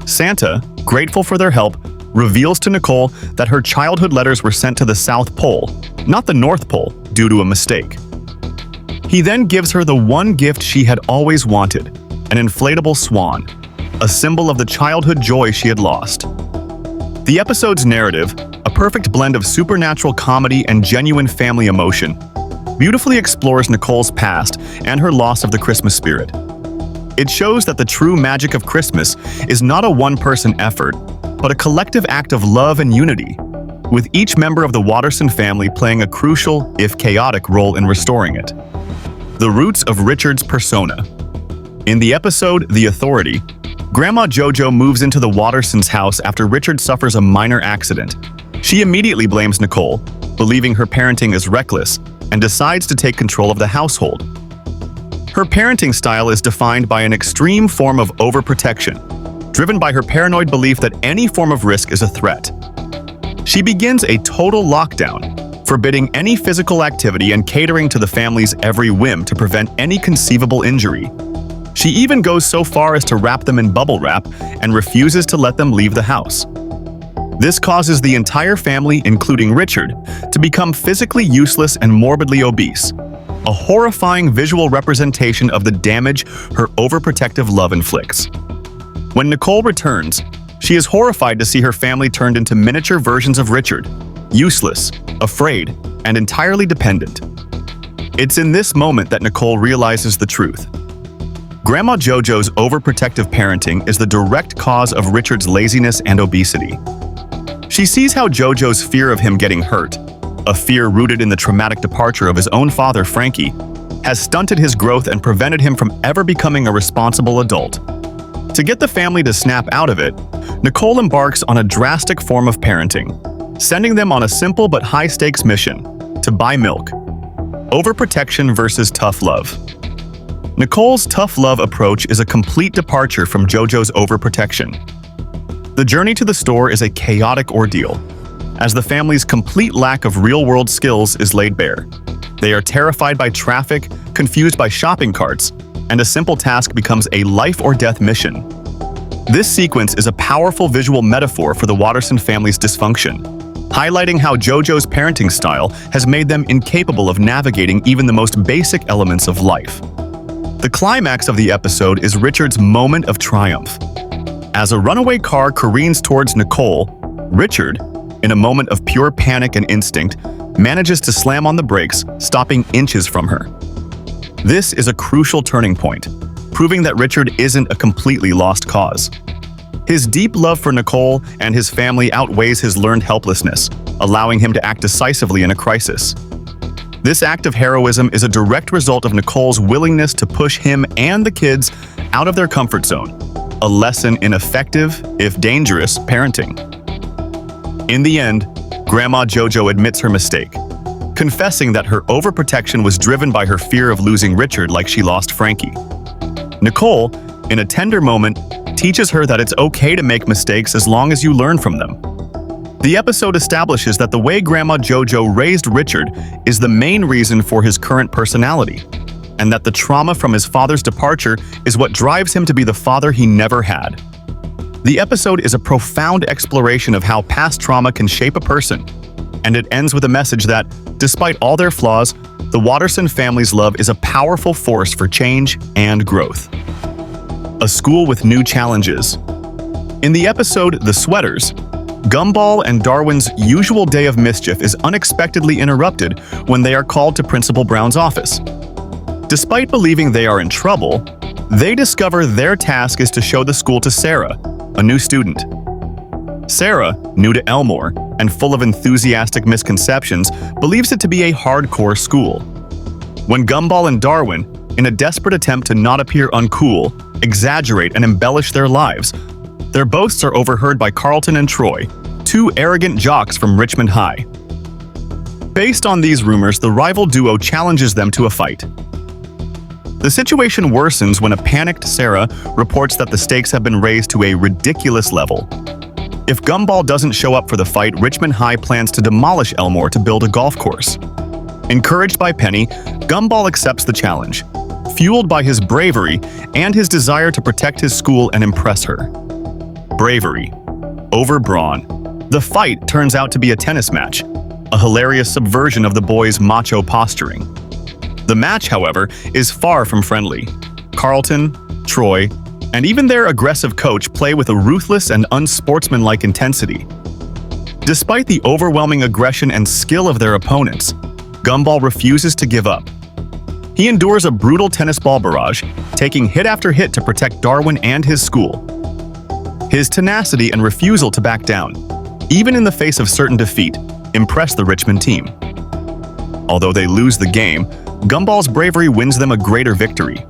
S1: Santa, grateful for their help, reveals to Nicole that her childhood letters were sent to the South Pole, not the North Pole, due to a mistake. He then gives her the one gift she had always wanted, an inflatable swan, a symbol of the childhood joy she had lost. The episode's narrative, a perfect blend of supernatural comedy and genuine family emotion, beautifully explores Nicole's past and her loss of the Christmas spirit. It shows that the true magic of Christmas is not a one-person effort, but a collective act of love and unity, with each member of the Watterson family playing a crucial, if chaotic, role in restoring it. The roots of Richard's persona. In the episode The Authority, Grandma Jojo moves into the Wattersons' house after Richard suffers a minor accident. She immediately blames Nicole, believing her parenting is reckless, and decides to take control of the household. Her parenting style is defined by an extreme form of overprotection, driven by her paranoid belief that any form of risk is a threat. She begins a total lockdown, forbidding any physical activity and catering to the family's every whim to prevent any conceivable injury. She even goes so far as to wrap them in bubble wrap and refuses to let them leave the house. This causes the entire family, including Richard, to become physically useless and morbidly obese, a horrifying visual representation of the damage her overprotective love inflicts. When Nicole returns, she is horrified to see her family turned into miniature versions of Richard, useless, afraid, and entirely dependent. It's in this moment that Nicole realizes the truth. Grandma Jojo's overprotective parenting is the direct cause of Richard's laziness and obesity. She sees how Jojo's fear of him getting hurt, a fear rooted in the traumatic departure of his own father, Frankie, has stunted his growth and prevented him from ever becoming a responsible adult. To get the family to snap out of it, Nicole embarks on a drastic form of parenting, sending them on a simple but high-stakes mission: to buy milk. Overprotection versus tough love. Nicole's tough love approach is a complete departure from Jojo's overprotection. The journey to the store is a chaotic ordeal, as the family's complete lack of real-world skills is laid bare. They are terrified by traffic, confused by shopping carts, and a simple task becomes a life-or-death mission. This sequence is a powerful visual metaphor for the Watterson family's dysfunction, highlighting how Jojo's parenting style has made them incapable of navigating even the most basic elements of life. The climax of the episode is Richard's moment of triumph. As a runaway car careens towards Nicole, Richard, in a moment of pure panic and instinct, manages to slam on the brakes, stopping inches from her. This is a crucial turning point, proving that Richard isn't a completely lost cause. His deep love for Nicole and his family outweighs his learned helplessness, allowing him to act decisively in a crisis. This act of heroism is a direct result of Nicole's willingness to push him and the kids out of their comfort zone, a lesson in effective, if dangerous, parenting. In the end, Grandma Jojo admits her mistake, confessing that her overprotection was driven by her fear of losing Richard like she lost Frankie. Nicole, in a tender moment, teaches her that it's okay to make mistakes as long as you learn from them. The episode establishes that the way Grandma Jojo raised Richard is the main reason for his current personality, and that the trauma from his father's departure is what drives him to be the father he never had. The episode is a profound exploration of how past trauma can shape a person, and it ends with a message that, despite all their flaws, the Watterson family's love is a powerful force for change and growth. a school with new challenges. In the episode The Sweaters, Gumball and Darwin's usual day of mischief is unexpectedly interrupted when they are called to Principal Brown's office. Despite believing they are in trouble, they discover their task is to show the school to Sarah, a new student. Sarah, new to Elmore and full of enthusiastic misconceptions, believes it to be a hardcore school. When Gumball and Darwin, in a desperate attempt to not appear uncool, exaggerate and embellish their lives, their boasts are overheard by Carlton and Troy, two arrogant jocks from Richmond High. Based on these rumors, the rival duo challenges them to a fight. The situation worsens when a panicked Sarah reports that the stakes have been raised to a ridiculous level. If Gumball doesn't show up for the fight, Richmond High plans to demolish Elmore to build a golf course. Encouraged by Penny, Gumball accepts the challenge, fueled by his bravery and his desire to protect his school and impress her. Bravery over brawn. The fight turns out to be a tennis match, a hilarious subversion of the boys' macho posturing. The match, however, is far from friendly. Carlton, Troy, and even their aggressive coach play with a ruthless and unsportsmanlike intensity. Despite the overwhelming aggression and skill of their opponents, Gumball refuses to give up. He endures a brutal tennis ball barrage, taking hit after hit to protect Darwin and his school. His tenacity and refusal to back down, even in the face of certain defeat, impress the Richmond team. Although they lose the game, Gumball's bravery wins them a greater victory.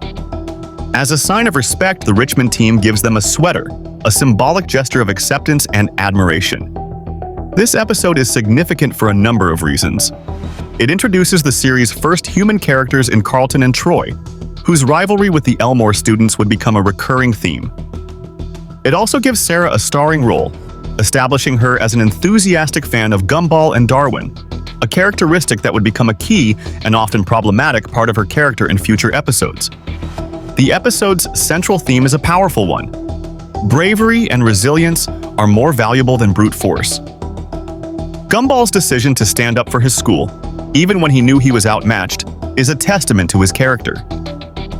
S1: As a sign of respect, the Richmond team gives them a sweater, a symbolic gesture of acceptance and admiration. This episode is significant for a number of reasons. It introduces the series' first human characters in Carlton and Troy, whose rivalry with the Elmore students would become a recurring theme. It also gives Sarah a starring role, establishing her as an enthusiastic fan of Gumball and Darwin, a characteristic that would become a key and often problematic part of her character in future episodes. The episode's central theme is a powerful one. Bravery and resilience are more valuable than brute force. Gumball's decision to stand up for his school, even when he knew he was outmatched, is a testament to his character.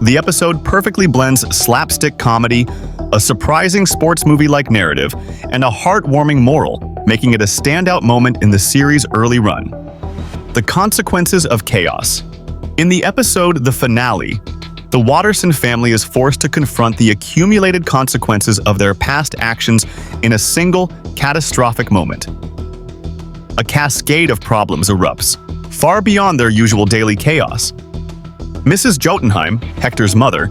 S1: The episode perfectly blends slapstick comedy, a surprising sports movie-like narrative, and a heartwarming moral, making it a standout moment in the series' early run. The consequences of chaos. In the episode The Finale, the Watterson family is forced to confront the accumulated consequences of their past actions in a single, catastrophic moment. A cascade of problems erupts, far beyond their usual daily chaos. Mrs. Jotunheim, Hector's mother,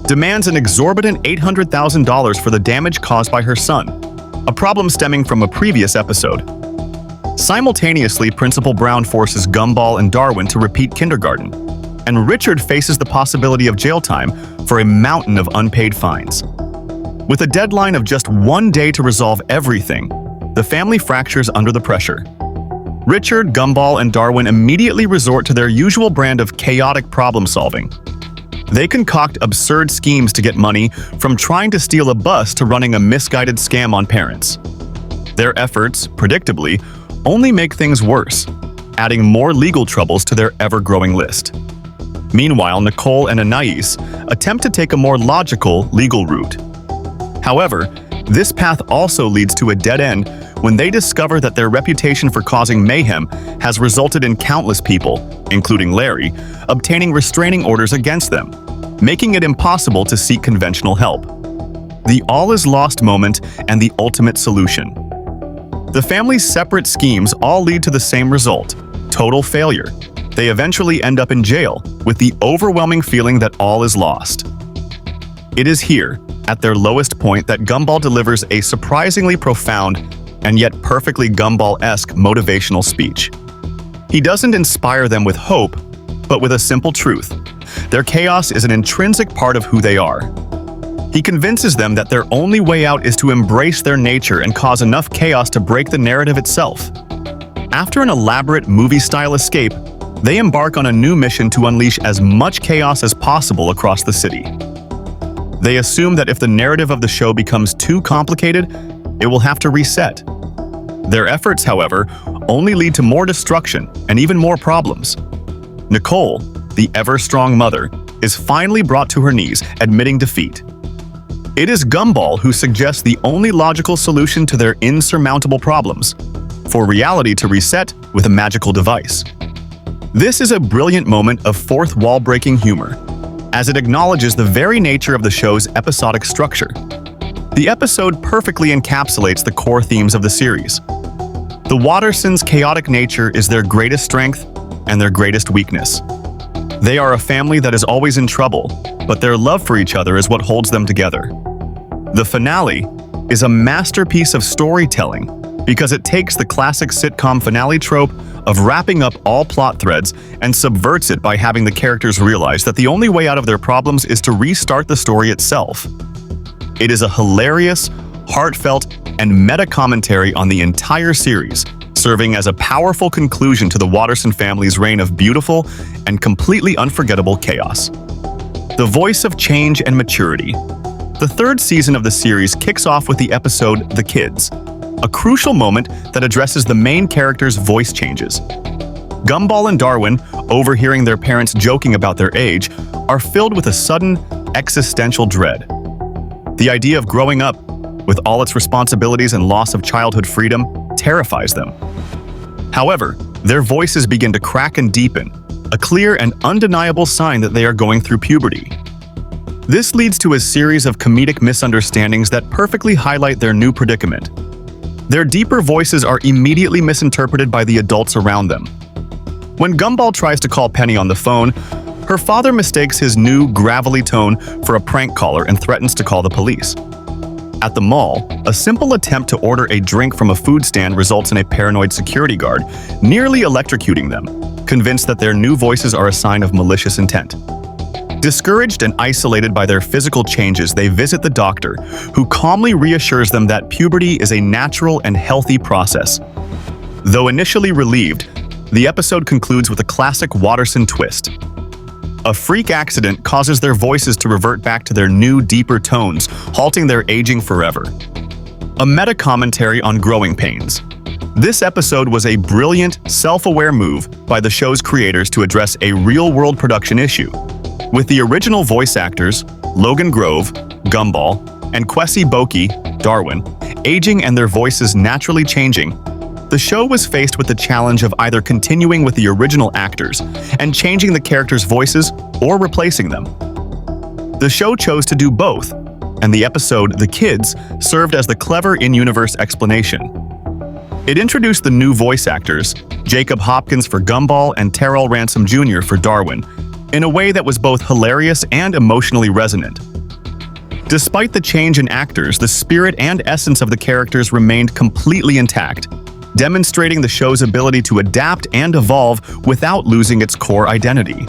S1: demands an exorbitant $800,000 for the damage caused by her son, a problem stemming from a previous episode. Simultaneously, Principal Brown forces Gumball and Darwin to repeat kindergarten, and Richard faces the possibility of jail time for a mountain of unpaid fines. With a deadline of just 1 day to resolve everything, the family fractures under the pressure. Richard, Gumball, and Darwin immediately resort to their usual brand of chaotic problem-solving. They concoct absurd schemes to get money, from trying to steal a bus to running a misguided scam on parents. Their efforts, predictably, only make things worse, adding more legal troubles to their ever-growing list. Meanwhile, Nicole and Anais attempt to take a more logical, legal route. However, this path also leads to a dead end when they discover that their reputation for causing mayhem has resulted in countless people, including Larry, obtaining restraining orders against them, making it impossible to seek conventional help. The all-is-lost moment and the ultimate solution. The family's separate schemes all lead to the same result: total failure. They eventually end up in jail, with the overwhelming feeling that all is lost. It is here, at their lowest point, that Gumball delivers a surprisingly profound and yet perfectly Gumball-esque motivational speech. He doesn't inspire them with hope, but with a simple truth. Their chaos is an intrinsic part of who they are. He convinces them that their only way out is to embrace their nature and cause enough chaos to break the narrative itself. After an elaborate movie-style escape, they embark on a new mission to unleash as much chaos as possible across the city. They assume that if the narrative of the show becomes too complicated, it will have to reset. Their efforts, however, only lead to more destruction and even more problems. Nicole, the ever-strong mother, is finally brought to her knees, admitting defeat. It is Gumball who suggests the only logical solution to their insurmountable problems: for reality to reset with a magical device. This is a brilliant moment of fourth wall-breaking humor, as it acknowledges the very nature of the show's episodic structure. The episode perfectly encapsulates the core themes of the series. The Wattersons' chaotic nature is their greatest strength and their greatest weakness. They are a family that is always in trouble, but their love for each other is what holds them together. The finale is a masterpiece of storytelling because it takes the classic sitcom finale trope of wrapping up all plot threads and subverts it by having the characters realize that the only way out of their problems is to restart the story itself. It is a hilarious, heartfelt, and meta-commentary on the entire series, serving as a powerful conclusion to the Watterson family's reign of beautiful and completely unforgettable chaos. The voice of change and maturity. The third season of the series kicks off with the episode The Kids, a crucial moment that addresses the main characters' voice changes. Gumball and Darwin, overhearing their parents joking about their age, are filled with a sudden, existential dread. The idea of growing up, with all its responsibilities and loss of childhood freedom, terrifies them. However, their voices begin to crack and deepen, a clear and undeniable sign that they are going through puberty. This leads to a series of comedic misunderstandings that perfectly highlight their new predicament. Their deeper voices are immediately misinterpreted by the adults around them. When Gumball tries to call Penny on the phone, her father mistakes his new, gravelly tone for a prank caller and threatens to call the police. At the mall, a simple attempt to order a drink from a food stand results in a paranoid security guard nearly electrocuting them, convinced that their new voices are a sign of malicious intent. Discouraged and isolated by their physical changes, they visit the doctor, who calmly reassures them that puberty is a natural and healthy process. Though initially relieved, the episode concludes with a classic Watterson twist. A freak accident causes their voices to revert back to their new, deeper tones, halting their aging forever. A meta-commentary on growing pains. This episode was a brilliant, self-aware move by the show's creators to address a real-world production issue. With the original voice actors, Logan Grove, Gumball, and Kwesi Boki, Darwin, aging and their voices naturally changing, the show was faced with the challenge of either continuing with the original actors and changing the characters' voices or replacing them. The show chose to do both, and the episode The Kids served as the clever in-universe explanation. It introduced the new voice actors, Jacob Hopkins for Gumball and Terrell Ransom Jr. for Darwin, in a way that was both hilarious and emotionally resonant. Despite the change in actors, the spirit and essence of the characters remained completely intact, demonstrating the show's ability to adapt and evolve without losing its core identity.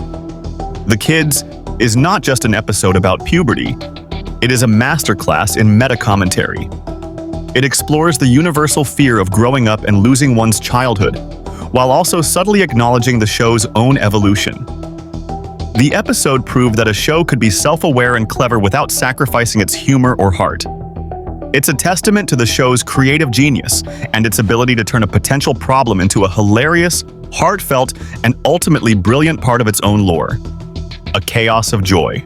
S1: The Kids is not just an episode about puberty, it is a masterclass in meta-commentary. It explores the universal fear of growing up and losing one's childhood, while also subtly acknowledging the show's own evolution. The episode proved that a show could be self-aware and clever without sacrificing its humor or heart. It's a testament to the show's creative genius and its ability to turn a potential problem into a hilarious, heartfelt, and ultimately brilliant part of its own lore. A chaos of joy.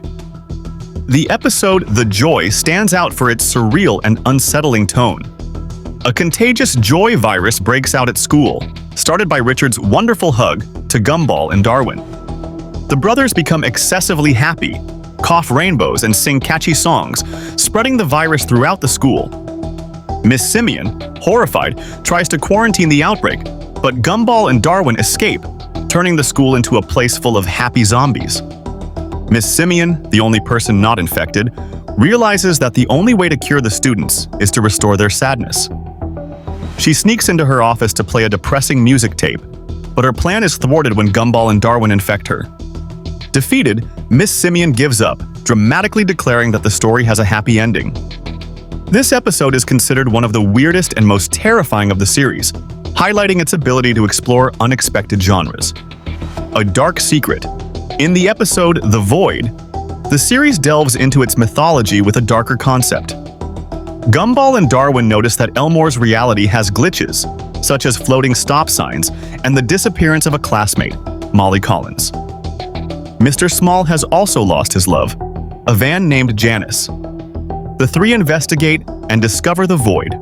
S1: The episode The Joy stands out for its surreal and unsettling tone. A contagious joy virus breaks out at school, started by Richard's wonderful hug to Gumball and Darwin. The brothers become excessively happy, cough rainbows, and sing catchy songs, spreading the virus throughout the school. Miss Simeon, horrified, tries to quarantine the outbreak, but Gumball and Darwin escape, turning the school into a place full of happy zombies. Miss Simeon, the only person not infected, realizes that the only way to cure the students is to restore their sadness. She sneaks into her office to play a depressing music tape, but her plan is thwarted when Gumball and Darwin infect her. Defeated, Miss Simeon gives up, dramatically declaring that the story has a happy ending. This episode is considered one of the weirdest and most terrifying of the series, highlighting its ability to explore unexpected genres. A dark secret. In the episode The Void, the series delves into its mythology with a darker concept. Gumball and Darwin notice that Elmore's reality has glitches, such as floating stop signs and the disappearance of a classmate, Molly Collins. Mr. Small has also lost his love, a van named Janice. The three investigate and discover the Void,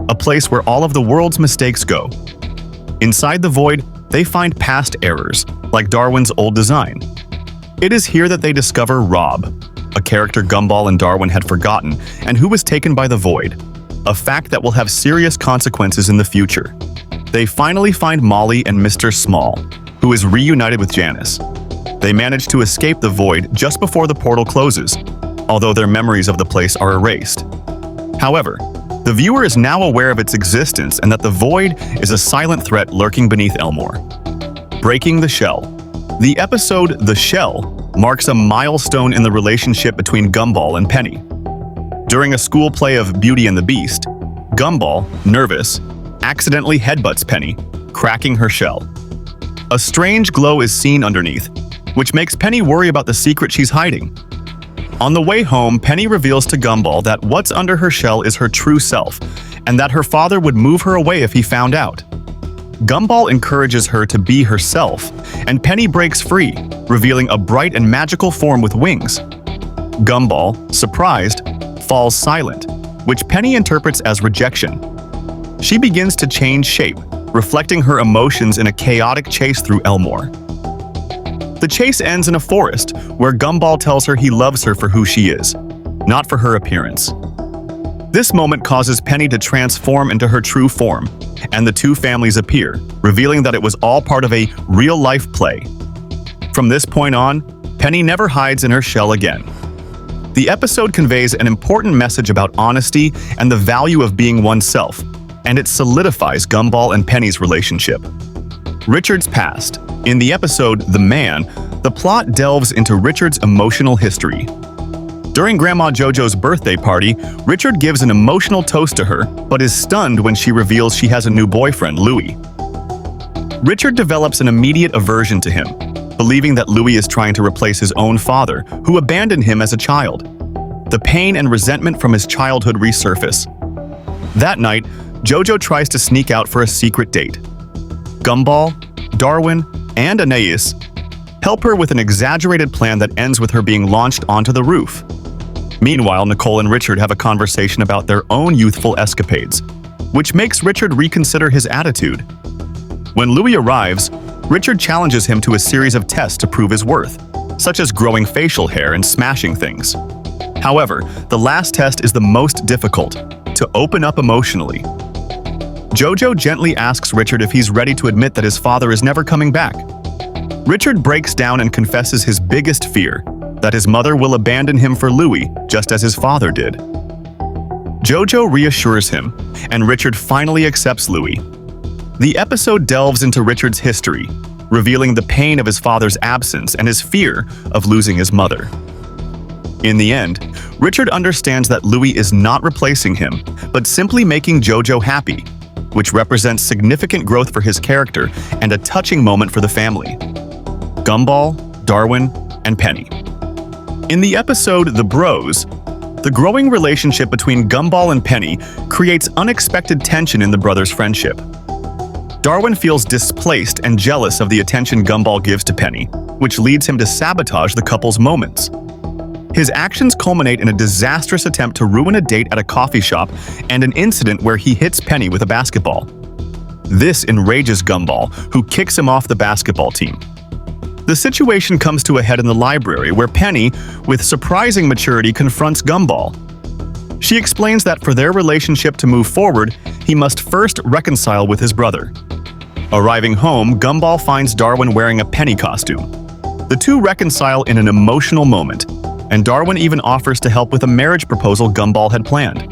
S1: a place where all of the world's mistakes go. Inside the Void, they find past errors, like Darwin's old design. It is here that they discover Rob, a character Gumball and Darwin had forgotten and who was taken by the Void, a fact that will have serious consequences in the future. They finally find Molly and Mr. Small, who is reunited with Janice. They manage to escape the Void just before the portal closes, although their memories of the place are erased. However, the viewer is now aware of its existence and that the Void is a silent threat lurking beneath Elmore. Breaking the Shell. The episode The Shell marks a milestone in the relationship between Gumball and Penny. During a school play of Beauty and the Beast, Gumball, nervous, accidentally headbutts Penny, cracking her shell. A strange glow is seen underneath, which makes Penny worry about the secret she's hiding. On the way home, Penny reveals to Gumball that what's under her shell is her true self, and that her father would move her away if he found out. Gumball encourages her to be herself, and Penny breaks free, revealing a bright and magical form with wings. Gumball, surprised, falls silent, which Penny interprets as rejection. She begins to change shape, reflecting her emotions in a chaotic chase through Elmore. The chase ends in a forest, where Gumball tells her he loves her for who she is, not for her appearance. This moment causes Penny to transform into her true form, and the two families appear, revealing that it was all part of a real-life play. From this point on, Penny never hides in her shell again. The episode conveys an important message about honesty and the value of being oneself, and it solidifies Gumball and Penny's relationship. Richard's past. In the episode The Man, the plot delves into Richard's emotional history. During Grandma JoJo's birthday party, Richard gives an emotional toast to her, but is stunned when she reveals she has a new boyfriend, Louis. Richard develops an immediate aversion to him, believing that Louis is trying to replace his own father, who abandoned him as a child. The pain and resentment from his childhood resurface. That night, JoJo tries to sneak out for a secret date. Gumball, Darwin, and Anais help her with an exaggerated plan that ends with her being launched onto the roof. Meanwhile, Nicole and Richard have a conversation about their own youthful escapades, which makes Richard reconsider his attitude. When Louis arrives, Richard challenges him to a series of tests to prove his worth, such as growing facial hair and smashing things. However, the last test is the most difficult, to open up emotionally. JoJo gently asks Richard if he's ready to admit that his father is never coming back. Richard breaks down and confesses his biggest fear, that his mother will abandon him for Louis, just as his father did. JoJo reassures him, and Richard finally accepts Louis. The episode delves into Richard's history, revealing the pain of his father's absence and his fear of losing his mother. In the end, Richard understands that Louis is not replacing him, but simply making JoJo happy, which represents significant growth for his character and a touching moment for the family. Gumball, Darwin, and Penny. In the episode The Bros, the growing relationship between Gumball and Penny creates unexpected tension in the brothers' friendship. Darwin feels displaced and jealous of the attention Gumball gives to Penny, which leads him to sabotage the couple's moments. His actions culminate in a disastrous attempt to ruin a date at a coffee shop and an incident where he hits Penny with a basketball. This enrages Gumball, who kicks him off the basketball team. The situation comes to a head in the library, where Penny, with surprising maturity, confronts Gumball. She explains that for their relationship to move forward, he must first reconcile with his brother. Arriving home, Gumball finds Darwin wearing a Penny costume. The two reconcile in an emotional moment, and Darwin even offers to help with a marriage proposal Gumball had planned.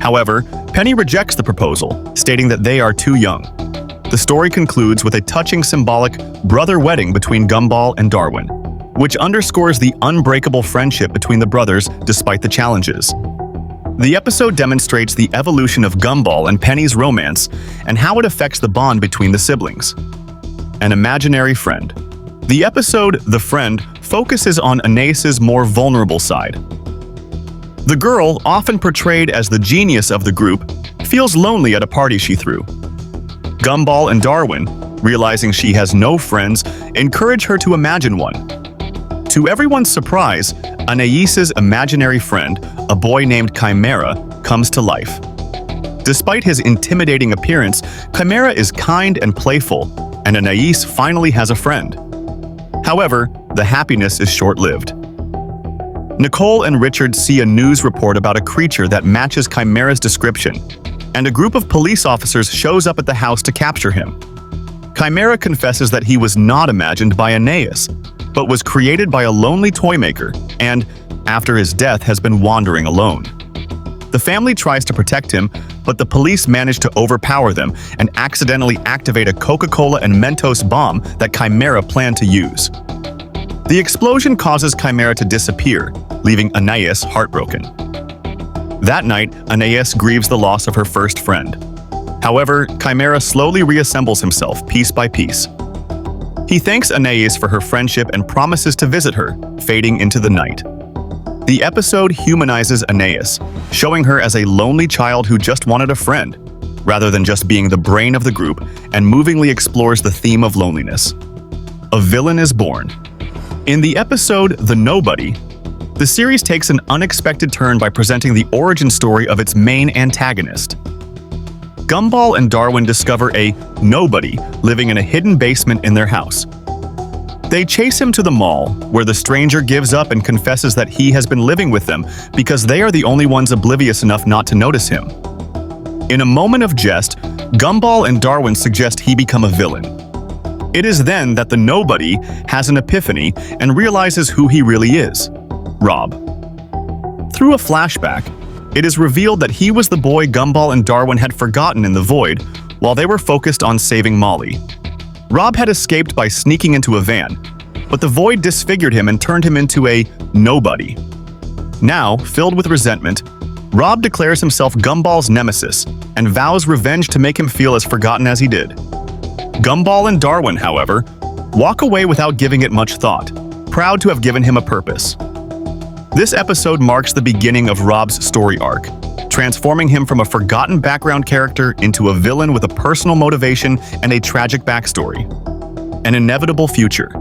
S1: However, Penny rejects the proposal, stating that they are too young. The story concludes with a touching symbolic brother wedding between Gumball and Darwin, which underscores the unbreakable friendship between the brothers despite the challenges. The episode demonstrates the evolution of Gumball and Penny's romance and how it affects the bond between the siblings. An imaginary friend. The episode The Friend focuses on Anais's more vulnerable side. The girl, often portrayed as the genius of the group, feels lonely at a party she threw. Gumball and Darwin, realizing she has no friends, encourage her to imagine one. To everyone's surprise, Anais's imaginary friend, a boy named Chimera, comes to life. Despite his intimidating appearance, Chimera is kind and playful, and Anais finally has a friend. However, the happiness is short-lived. Nicole and Richard see a news report about a creature that matches Chimera's description, and a group of police officers shows up at the house to capture him. Chimera confesses that he was not imagined by Anais, but was created by a lonely toy maker and, after his death, has been wandering alone. The family tries to protect him, but the police manage to overpower them and accidentally activate a Coca-Cola and Mentos bomb that Chimera planned to use. The explosion causes Chimera to disappear, leaving Anais heartbroken. That night, Anais grieves the loss of her first friend. However, Chimera slowly reassembles himself piece by piece. He thanks Anais for her friendship and promises to visit her, fading into the night. The episode humanizes Anais, showing her as a lonely child who just wanted a friend, rather than just being the brain of the group, and movingly explores the theme of loneliness. A villain is born. In the episode The Nobody, the series takes an unexpected turn by presenting the origin story of its main antagonist. Gumball and Darwin discover a nobody living in a hidden basement in their house. They chase him to the mall, where the stranger gives up and confesses that he has been living with them because they are the only ones oblivious enough not to notice him. In a moment of jest, Gumball and Darwin suggest he become a villain. It is then that the nobody has an epiphany and realizes who he really is: Rob. Through a flashback, it is revealed that he was the boy Gumball and Darwin had forgotten in the void while they were focused on saving Molly. Rob had escaped by sneaking into a van, but the void disfigured him and turned him into a nobody. Now, filled with resentment, Rob declares himself Gumball's nemesis and vows revenge to make him feel as forgotten as he did. Gumball and Darwin, however, walk away without giving it much thought, proud to have given him a purpose. This episode marks the beginning of Rob's story arc, transforming him from a forgotten background character into a villain with a personal motivation and a tragic backstory. An inevitable future.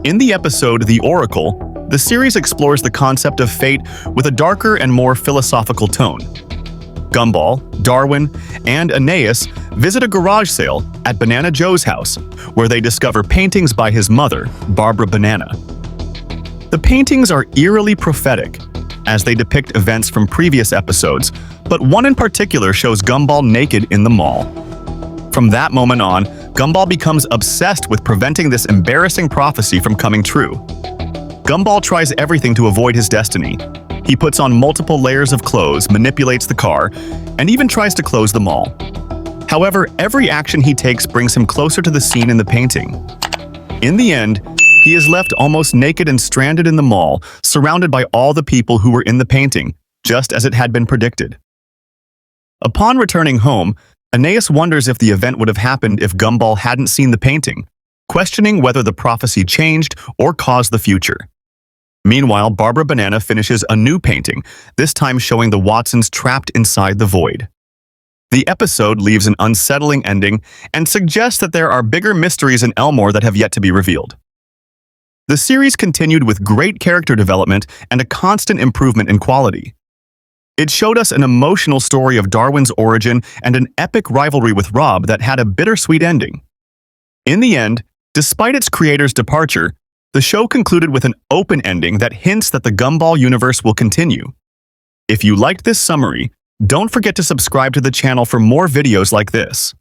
S1: In the episode The Oracle, the series explores the concept of fate with a darker and more philosophical tone. Gumball, Darwin, and Anais visit a garage sale at Banana Joe's house, where they discover paintings by his mother, Barbara Banana. The paintings are eerily prophetic, as they depict events from previous episodes, but one in particular shows Gumball naked in the mall. From that moment on, Gumball becomes obsessed with preventing this embarrassing prophecy from coming true. Gumball tries everything to avoid his destiny. He puts on multiple layers of clothes, manipulates the car, and even tries to close the mall. However, every action he takes brings him closer to the scene in the painting. In the end, he is left almost naked and stranded in the mall, surrounded by all the people who were in the painting, just as it had been predicted. Upon returning home, Anais wonders if the event would have happened if Gumball hadn't seen the painting, questioning whether the prophecy changed or caused the future. Meanwhile, Barbara Banana finishes a new painting, this time showing the Watsons trapped inside the void. The episode leaves an unsettling ending and suggests that there are bigger mysteries in Elmore that have yet to be revealed. The series continued with great character development and a constant improvement in quality. It showed us an emotional story of Darwin's origin and an epic rivalry with Rob that had a bittersweet ending. In the end, despite its creator's departure, the show concluded with an open ending that hints that the Gumball universe will continue. If you liked this summary, don't forget to subscribe to the channel for more videos like this.